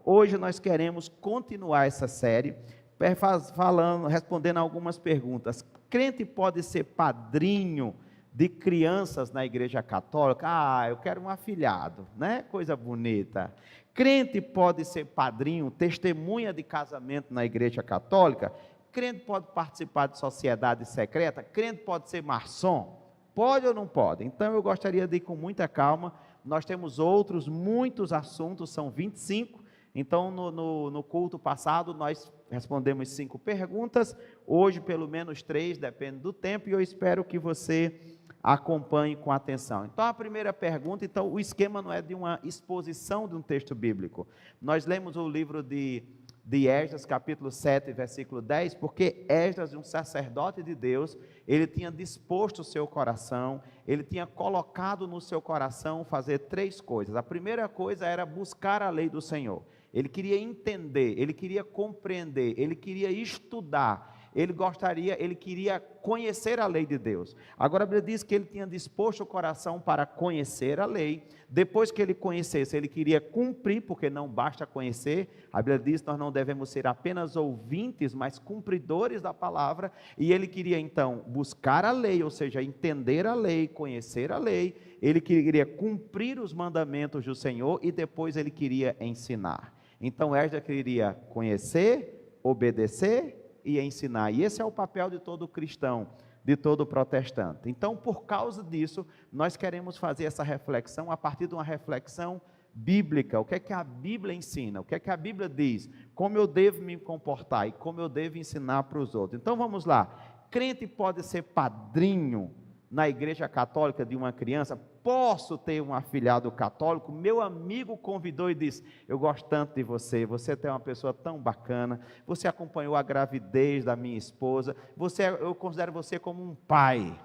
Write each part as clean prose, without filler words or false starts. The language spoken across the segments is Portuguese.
Hoje nós queremos continuar essa série, respondendo algumas perguntas. Crente pode ser padrinho de crianças na igreja católica? Eu quero um afilhado, né? Coisa bonita. Crente pode ser padrinho, testemunha de casamento na igreja católica? Crente pode participar de sociedade secreta? Crente pode ser maçom? Pode ou não pode? Então eu gostaria de ir com muita calma. Nós temos muitos assuntos, são 25. Então no culto passado nós respondemos 5 perguntas, hoje pelo menos 3, depende do tempo, e eu espero que você acompanhe com atenção. Então a primeira pergunta, o esquema não é de uma exposição de um texto bíblico. Nós lemos o livro de Esdras, capítulo 7, versículo 10, porque Esdras, um sacerdote de Deus, ele tinha disposto o seu coração, ele tinha colocado no seu coração fazer 3 coisas. A primeira coisa era buscar a lei do Senhor. Ele queria entender, ele queria compreender, ele queria estudar, ele queria conhecer a lei de Deus. Agora a Bíblia diz que ele tinha disposto o coração para conhecer a lei. Depois que ele conhecesse, ele queria cumprir, porque não basta conhecer. A Bíblia diz que nós não devemos ser apenas ouvintes, mas cumpridores da palavra. E ele queria então buscar a lei, ou seja, entender a lei, conhecer a lei. Ele queria cumprir os mandamentos do Senhor e depois ele queria ensinar. Então Esdras queria conhecer, obedecer e ensinar. E esse é o papel de todo cristão, de todo protestante. Então, por causa disso, nós queremos fazer essa reflexão a partir de uma reflexão bíblica. O que é que a Bíblia ensina? O que é que a Bíblia diz? Como eu devo me comportar e como eu devo ensinar para os outros. Então, vamos lá. Crente pode ser padrinho na igreja católica de uma criança? Posso ter um afilhado católico? Meu amigo convidou e disse: eu gosto tanto de você, você é uma pessoa tão bacana, você acompanhou a gravidez da minha esposa, eu considero você como um pai,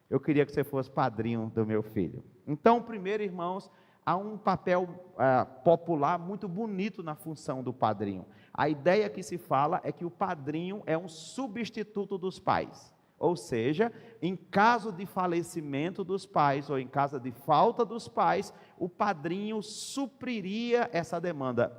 eu queria que você fosse padrinho do meu filho. Então, primeiro, irmãos, há um papel popular muito bonito na função do padrinho. A ideia que se fala é que o padrinho é um substituto dos pais. Ou seja, em caso de falecimento dos pais ou em caso de falta dos pais, o padrinho supriria essa demanda.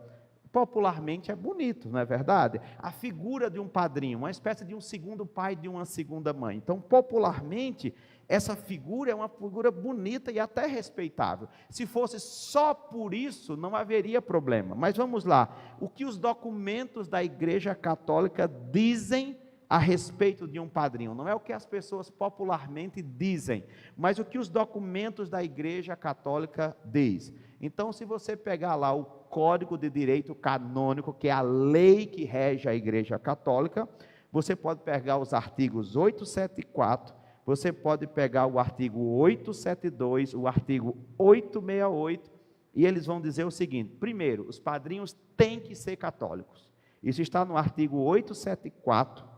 Popularmente é bonito, não é verdade? A figura de um padrinho, uma espécie de um segundo pai, de uma segunda mãe. Então, popularmente, essa figura é uma figura bonita e até respeitável. Se fosse só por isso, não haveria problema. Mas vamos lá, o que os documentos da Igreja Católica dizem a respeito de um padrinho? Não é o que as pessoas popularmente dizem, mas o que os documentos da Igreja Católica diz. Então, se você pegar lá o Código de Direito Canônico, que é a lei que rege a Igreja Católica, você pode pegar os artigos 874, você pode pegar o artigo 872, o artigo 868, e eles vão dizer o seguinte: primeiro, os padrinhos têm que ser católicos. Isso está no artigo 874,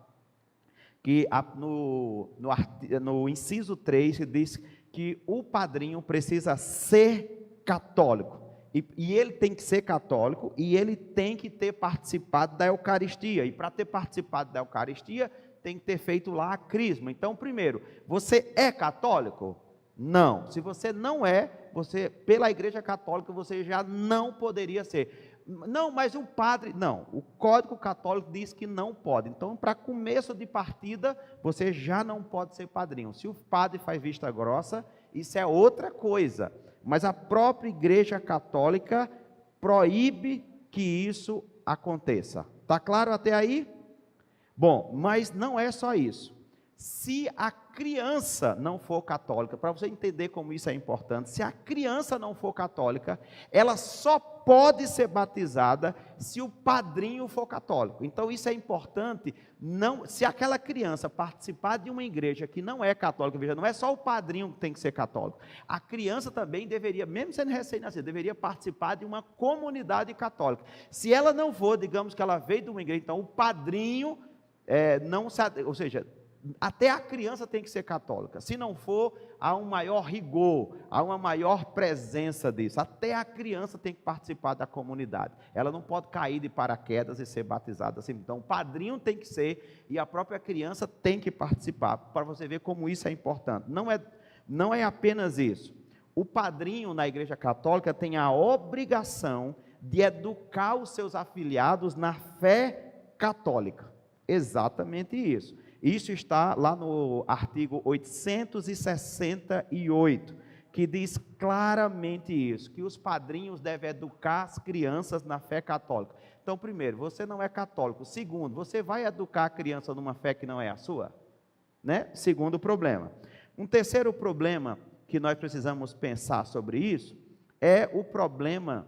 que no inciso 3 diz que o padrinho precisa ser católico, e ele tem que ser católico, e ele tem que ter participado da Eucaristia, e para ter participado da Eucaristia, tem que ter feito lá a crisma. Então, primeiro, você é católico? Não. Se você não é, pela Igreja Católica, você já não poderia ser. Não, mas o padre... Não, o Código Católico diz que não pode. Então, para começo de partida, você já não pode ser padrinho. Se o padre faz vista grossa, isso é outra coisa. Mas a própria Igreja Católica proíbe que isso aconteça. Está claro até aí? Bom, mas não é só isso. Se a criança não for católica, para você entender como isso é importante, se a criança não for católica, ela só pode ser batizada se o padrinho for católico. Então isso é importante. Se aquela criança participar de uma igreja que não é católica, veja, não é só o padrinho que tem que ser católico, a criança também deveria, mesmo sendo recém-nascida, deveria participar de uma comunidade católica. Se ela não for, digamos que ela veio de uma igreja, então o padrinho ou seja, até a criança tem que ser católica. Se não for, há um maior rigor, há uma maior presença disso. Até a criança tem que participar da comunidade. Ela não pode cair de paraquedas e ser batizada assim. Então, o padrinho tem que ser, e a própria criança tem que participar, para você ver como isso é importante. Não é apenas isso. O padrinho na Igreja Católica tem a obrigação de educar os seus afiliados na fé católica. Exatamente isso. Isso está lá no artigo 868, que diz claramente isso, que os padrinhos devem educar as crianças na fé católica. Então, primeiro, você não é católico. Segundo, você vai educar a criança numa fé que não é a sua? Né? Segundo problema. Um terceiro problema que nós precisamos pensar sobre isso é o problema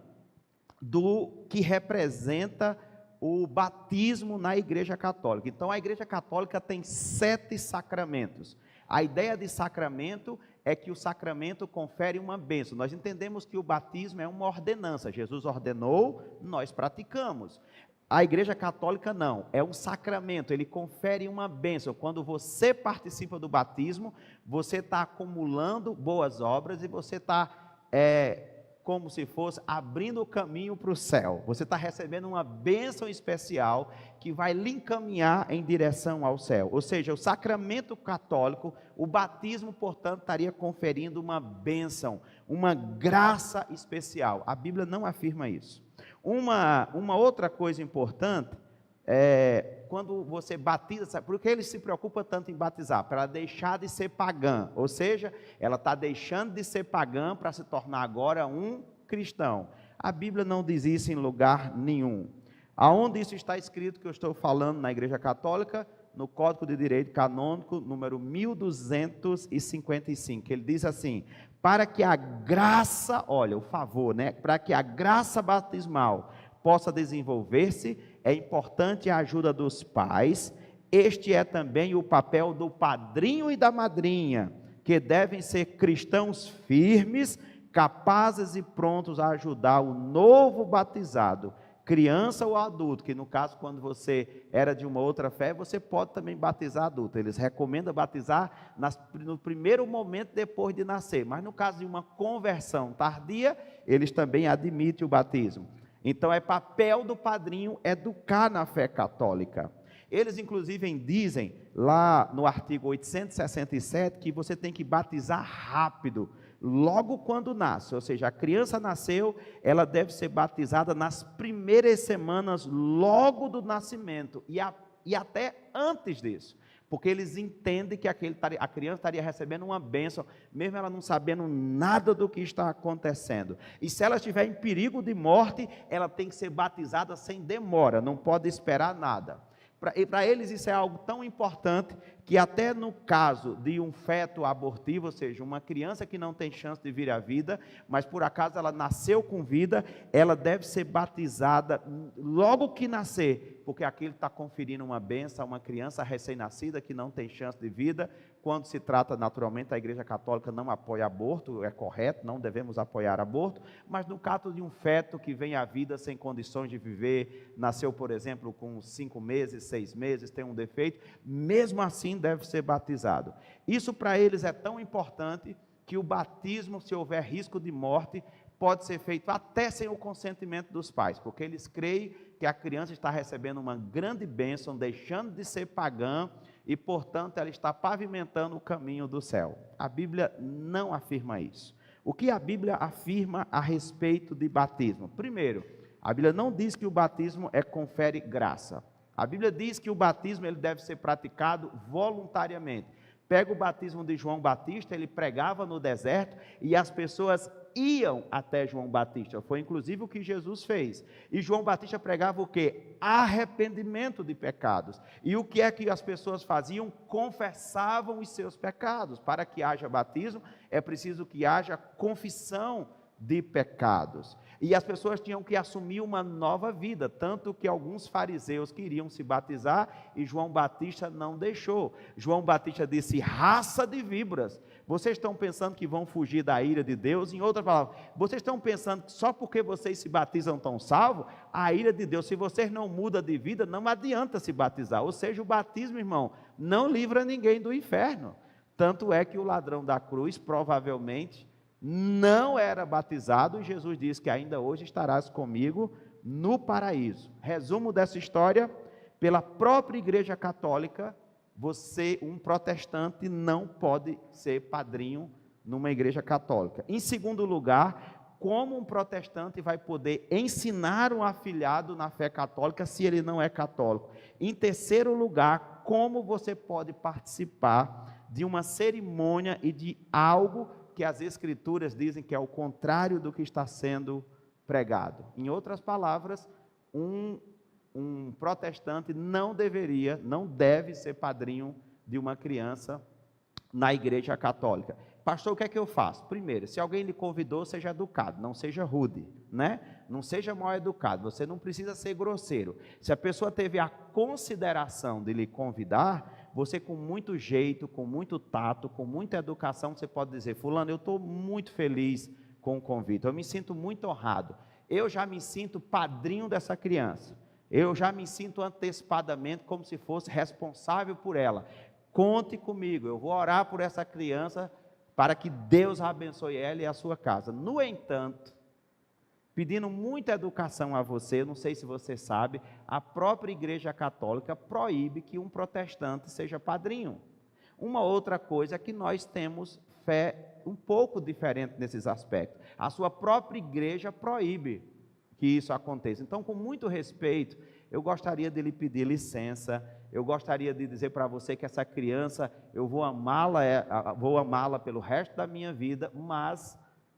do que representa o batismo na Igreja Católica. Então, a Igreja Católica tem 7 sacramentos. A ideia de sacramento é que o sacramento confere uma bênção. Nós entendemos que o batismo é uma ordenança. Jesus ordenou, nós praticamos. A Igreja Católica não, é um sacramento, ele confere uma bênção. Quando você participa do batismo, você está acumulando boas obras e você está como se fosse abrindo o caminho para o céu. Você está recebendo uma bênção especial que vai lhe encaminhar em direção ao céu. Ou seja, o sacramento católico, o batismo, portanto, estaria conferindo uma bênção, uma graça especial. A Bíblia não afirma isso. Uma outra coisa importante é quando você batiza, sabe por que ele se preocupa tanto em batizar? Para deixar de ser pagã, ou seja, ela está deixando de ser pagã para se tornar agora um cristão. A Bíblia não diz isso em lugar nenhum. Aonde isso está escrito que eu estou falando na Igreja Católica? No Código de Direito Canônico, número 1255, ele diz assim: para que a graça, olha, o favor, né? Para que a graça batismal possa desenvolver-se, é importante a ajuda dos pais. Este é também o papel do padrinho e da madrinha, que devem ser cristãos firmes, capazes e prontos a ajudar o novo batizado, criança ou adulto, que no caso, quando você era de uma outra fé, você pode também batizar adulto. Eles recomendam batizar no primeiro momento depois de nascer, mas no caso de uma conversão tardia, eles também admitem o batismo. Então é papel do padrinho educar na fé católica. Eles inclusive dizem lá no artigo 867 que você tem que batizar rápido, logo quando nasce, ou seja, a criança nasceu, ela deve ser batizada nas primeiras semanas logo do nascimento e até antes disso, porque eles entendem que a criança estaria recebendo uma bênção, mesmo ela não sabendo nada do que está acontecendo. E se ela estiver em perigo de morte, ela tem que ser batizada sem demora, não pode esperar nada. Para eles isso é algo tão importante que até no caso de um feto abortivo, ou seja, uma criança que não tem chance de vir à vida, mas por acaso ela nasceu com vida, ela deve ser batizada logo que nascer, porque aquilo está conferindo uma bênção a uma criança recém-nascida que não tem chance de vida. Quando se trata, naturalmente, a Igreja Católica não apoia aborto, é correto, não devemos apoiar aborto, mas no caso de um feto que vem à vida sem condições de viver, nasceu, por exemplo, com 5 meses, 6 meses, tem um defeito, mesmo assim deve ser batizado. Isso para eles é tão importante que o batismo, se houver risco de morte, pode ser feito até sem o consentimento dos pais, porque eles creem que a criança está recebendo uma grande bênção, deixando de ser pagã, e, portanto, ela está pavimentando o caminho do céu. A Bíblia não afirma isso. O que a Bíblia afirma a respeito de batismo? Primeiro, a Bíblia não diz que o batismo confere graça. A Bíblia diz que o batismo ele deve ser praticado voluntariamente. Pega o batismo de João Batista, ele pregava no deserto e as pessoas iam até João Batista. Foi inclusive o que Jesus fez. E João Batista pregava o quê? Arrependimento de pecados. E o que é que as pessoas faziam? Confessavam os seus pecados. Para que haja batismo, é preciso que haja confissão de pecados. E as pessoas tinham que assumir uma nova vida, tanto que alguns fariseus queriam se batizar e João Batista não deixou. João Batista disse: raça de víboras, vocês estão pensando que vão fugir da ira de Deus? Em outras palavras, vocês estão pensando que só porque vocês se batizam estão salvos? A ira de Deus, se vocês não mudam de vida, não adianta se batizar. Ou seja, o batismo, irmão, não livra ninguém do inferno. Tanto é que o ladrão da cruz, provavelmente, não era batizado, e Jesus diz que ainda hoje estarás comigo no paraíso. Resumo dessa história: pela própria Igreja Católica, um protestante não pode ser padrinho numa igreja católica. Em segundo lugar, como um protestante vai poder ensinar um afilhado na fé católica se ele não é católico? Em terceiro lugar, como você pode participar de uma cerimônia e de algo que as Escrituras dizem que é o contrário do que está sendo pregado? Em outras palavras, um protestante não deve ser padrinho de uma criança na igreja católica. Pastor, o que é que eu faço? Primeiro, se alguém lhe convidou, seja educado, não seja rude, né? Não seja mal educado, você não precisa ser grosseiro. Se a pessoa teve a consideração de lhe convidar, você com muito jeito, com muito tato, com muita educação, você pode dizer: fulano, eu estou muito feliz com o convite, eu me sinto muito honrado, eu já me sinto padrinho dessa criança, eu já me sinto antecipadamente como se fosse responsável por ela. Conte comigo, eu vou orar por essa criança para que Deus abençoe ela e a sua casa. No entanto, pedindo muita educação a você, não sei se você sabe, a própria Igreja Católica proíbe que um protestante seja padrinho. Uma outra coisa é que nós temos fé um pouco diferente nesses aspectos. A sua própria igreja proíbe que isso aconteça. Então, com muito respeito, eu gostaria de lhe pedir licença, eu gostaria de dizer para você que essa criança, eu vou amá-la pelo resto da minha vida, mas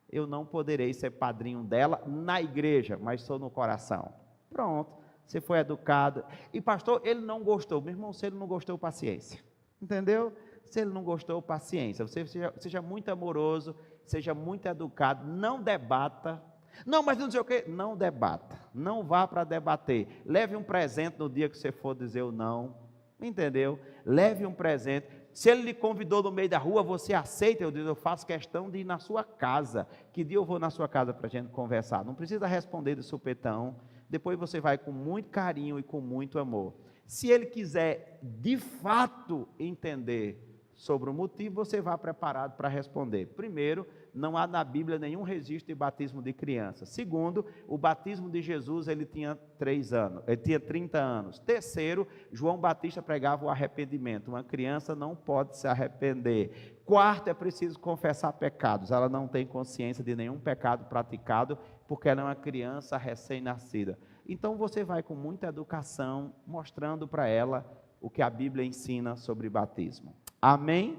eu não poderei ser padrinho dela na igreja, mas sou no coração. Pronto, você foi educado. E pastor, ele não gostou. Meu irmão, se ele não gostou, paciência. Entendeu? Se ele não gostou, paciência. Você seja muito amoroso, seja muito educado, não debata. Não, mas não sei o quê. Não debata, não vá para debater. Leve um presente no dia que você for dizer o não, entendeu? Leve um presente. Se ele lhe convidou no meio da rua, você aceita. Eu faço questão de ir na sua casa. Que dia eu vou na sua casa para a gente conversar? Não precisa responder de supetão. Depois você vai com muito carinho e com muito amor. Se ele quiser de fato entender sobre o motivo, você vai preparado para responder. Primeiro, não há na Bíblia nenhum registro de batismo de criança. Segundo, o batismo de Jesus, ele tinha 30 anos. Terceiro, João Batista pregava o arrependimento. Uma criança não pode se arrepender. Quarto, é preciso confessar pecados. Ela não tem consciência de nenhum pecado praticado, porque ela é uma criança recém-nascida. Então você vai com muita educação, mostrando para ela o que a Bíblia ensina sobre batismo. Amém?